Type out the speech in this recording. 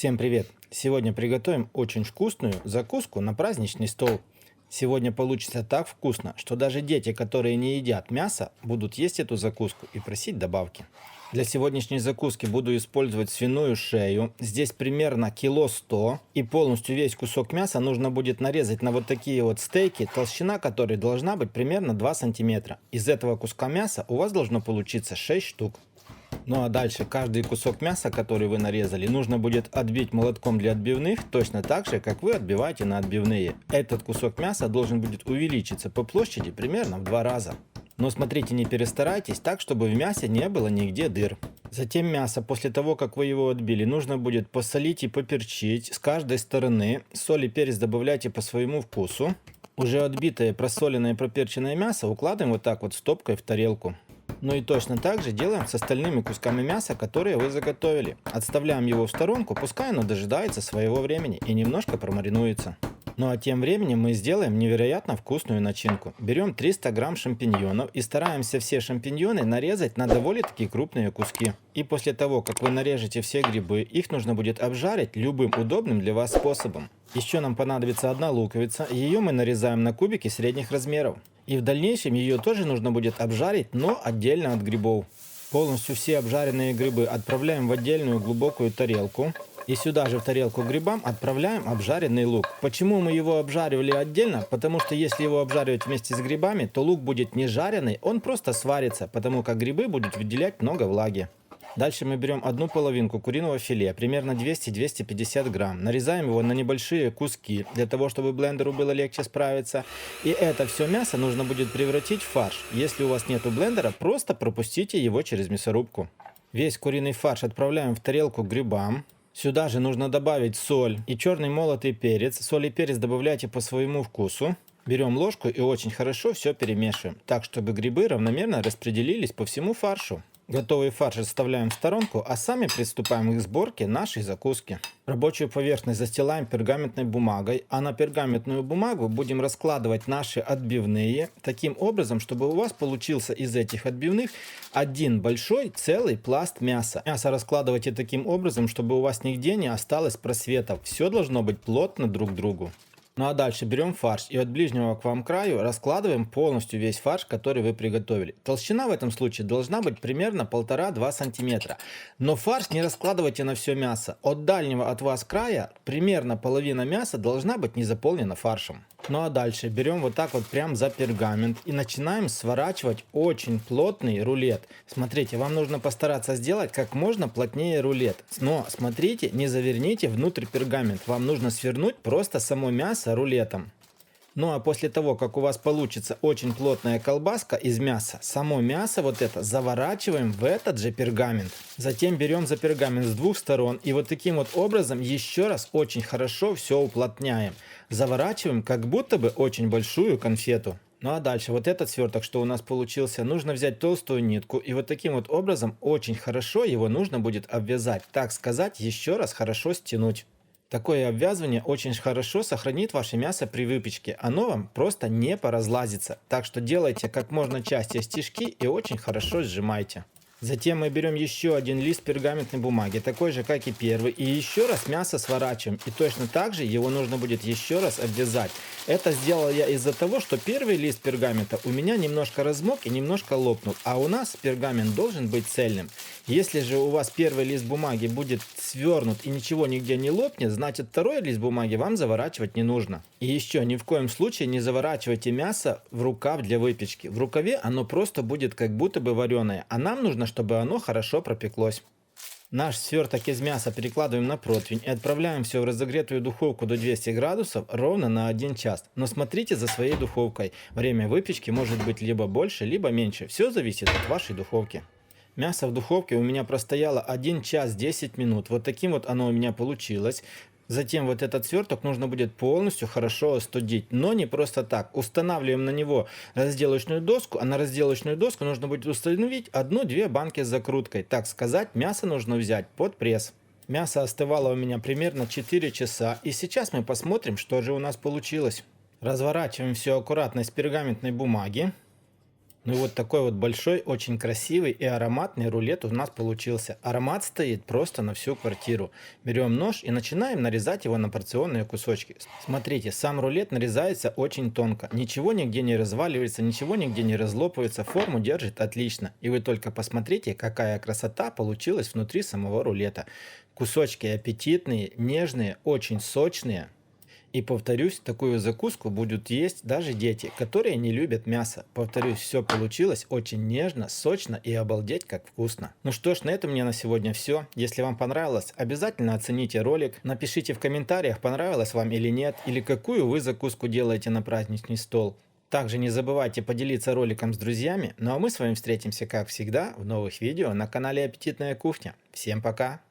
Всем привет! Сегодня приготовим очень вкусную закуску на праздничный стол. Сегодня получится так вкусно, что даже дети, которые не едят мясо, будут есть эту закуску и просить добавки. Для сегодняшней закуски буду использовать свиную шею. Здесь примерно кило 100. И полностью весь кусок мяса нужно будет нарезать на вот такие вот стейки, толщина которой должна быть примерно 2 сантиметра. Из этого куска мяса у вас должно получиться 6 штук. Ну а дальше каждый кусок мяса, который вы нарезали, нужно будет отбить молотком для отбивных, точно так же, как вы отбиваете на отбивные. Этот кусок мяса должен будет увеличиться по площади примерно в 2 раза. Но смотрите, не перестарайтесь так, чтобы в мясе не было нигде дыр. Затем мясо, после того, как вы его отбили, нужно будет посолить и поперчить с каждой стороны. Соль и перец добавляйте по своему вкусу. Уже отбитое, просоленное, проперченное мясо укладываем вот так вот стопкой в тарелку. Ну и точно так же делаем с остальными кусками мяса, которые вы заготовили. Отставляем его в сторонку, пускай оно дожидается своего времени и немножко промаринуется. Ну а тем временем мы сделаем невероятно вкусную начинку. Берем 300 грамм шампиньонов и стараемся все шампиньоны нарезать на довольно-таки крупные куски. И после того, как вы нарежете все грибы, их нужно будет обжарить любым удобным для вас способом. Еще нам понадобится одна луковица, ее мы нарезаем на кубики средних размеров. И в дальнейшем ее тоже нужно будет обжарить, но отдельно от грибов. Полностью все обжаренные грибы отправляем в отдельную глубокую тарелку. И сюда же в тарелку грибам отправляем обжаренный лук. Почему мы его обжаривали отдельно? Потому что если его обжаривать вместе с грибами, то лук будет не жареный, он просто сварится, потому как грибы будут выделять много влаги. Дальше мы берем одну половинку куриного филе, примерно 200-250 грамм. Нарезаем его на небольшие куски, для того, чтобы блендеру было легче справиться. И это все мясо нужно будет превратить в фарш. Если у вас нету блендера, просто пропустите его через мясорубку. Весь куриный фарш отправляем в тарелку к грибам. Сюда же нужно добавить соль и черный молотый перец. Соль и перец добавляйте по своему вкусу. Берем ложку и очень хорошо все перемешиваем, так чтобы грибы равномерно распределились по всему фаршу. Готовый фарш оставляем в сторонку, а сами приступаем к сборке нашей закуски. Рабочую поверхность застилаем пергаментной бумагой, а на пергаментную бумагу будем раскладывать наши отбивные, таким образом, чтобы у вас получился из этих отбивных один большой целый пласт мяса. Мясо раскладывайте таким образом, чтобы у вас нигде не осталось просветов. Все должно быть плотно друг к другу. Ну а дальше берем фарш и от ближнего к вам краю раскладываем полностью весь фарш, который вы приготовили. Толщина в этом случае должна быть примерно 1,5-2 сантиметра. Но фарш не раскладывайте на все мясо. От дальнего от вас края примерно половина мяса должна быть не заполнена фаршем. Ну а дальше берем вот так вот прям за пергамент и начинаем сворачивать очень плотный рулет. Смотрите, вам нужно постараться сделать как можно плотнее рулет. Но смотрите, не заверните внутрь пергамент. Вам нужно свернуть просто само мясо рулетом. Ну а после того, как у вас получится очень плотная колбаска из мяса, само мясо вот это заворачиваем в этот же пергамент. Затем берем за пергамент с двух сторон и вот таким вот образом еще раз очень хорошо все уплотняем. Заворачиваем как будто бы очень большую конфету. Ну а дальше вот этот сверток, что у нас получился, нужно взять толстую нитку и вот таким вот образом очень хорошо его нужно будет обвязать. Так сказать, еще раз хорошо стянуть. Такое обвязывание очень хорошо сохранит ваше мясо при выпечке, оно вам просто не поразлазится. Так что делайте как можно чаще стежки и очень хорошо сжимайте. Затем мы берем еще один лист пергаментной бумаги, такой же как и первый, и еще раз мясо сворачиваем. И точно так же его нужно будет еще раз обвязать. Это сделал я из-за того, что первый лист пергамента у меня немножко размок и немножко лопнул, а у нас пергамент должен быть цельным. Если же у вас первый лист бумаги будет свернут и ничего нигде не лопнет, значит второй лист бумаги вам заворачивать не нужно. И еще ни в коем случае не заворачивайте мясо в рукав для выпечки. В рукаве оно просто будет как будто бы вареное, а нам нужно, чтобы оно хорошо пропеклось. Наш сверток из мяса перекладываем на противень и отправляем все в разогретую духовку до 200 градусов ровно на 1 час. Но смотрите за своей духовкой. Время выпечки может быть либо больше, либо меньше. Все зависит от вашей духовки. Мясо в духовке у меня простояло 1 час 10 минут. Вот таким вот оно у меня получилось. Затем вот этот сверток нужно будет полностью хорошо остудить, но не просто так. Устанавливаем на него разделочную доску, а на разделочную доску нужно будет установить 1-2 банки с закруткой. Так сказать, мясо нужно взять под пресс. Мясо остывало у меня примерно 4 часа, и сейчас мы посмотрим, что же у нас получилось. Разворачиваем все аккуратно из пергаментной бумаги. Ну и вот такой вот большой, очень красивый и ароматный рулет у нас получился. Аромат стоит просто на всю квартиру. Берем нож и начинаем нарезать его на порционные кусочки. Смотрите, сам рулет нарезается очень тонко. Ничего нигде не разваливается, ничего нигде не разлопывается, форму держит отлично. И вы только посмотрите, какая красота получилась внутри самого рулета. Кусочки аппетитные, нежные, очень сочные. И повторюсь, такую закуску будут есть даже дети, которые не любят мясо. Повторюсь, все получилось очень нежно, сочно и обалдеть как вкусно. Ну что ж, на этом мне на сегодня все. Если вам понравилось, обязательно оцените ролик. Напишите в комментариях, понравилось вам или нет, или какую вы закуску делаете на праздничный стол. Также не забывайте поделиться роликом с друзьями. Ну а мы с вами встретимся, как всегда, в новых видео на канале Аппетитная кухня. Всем пока!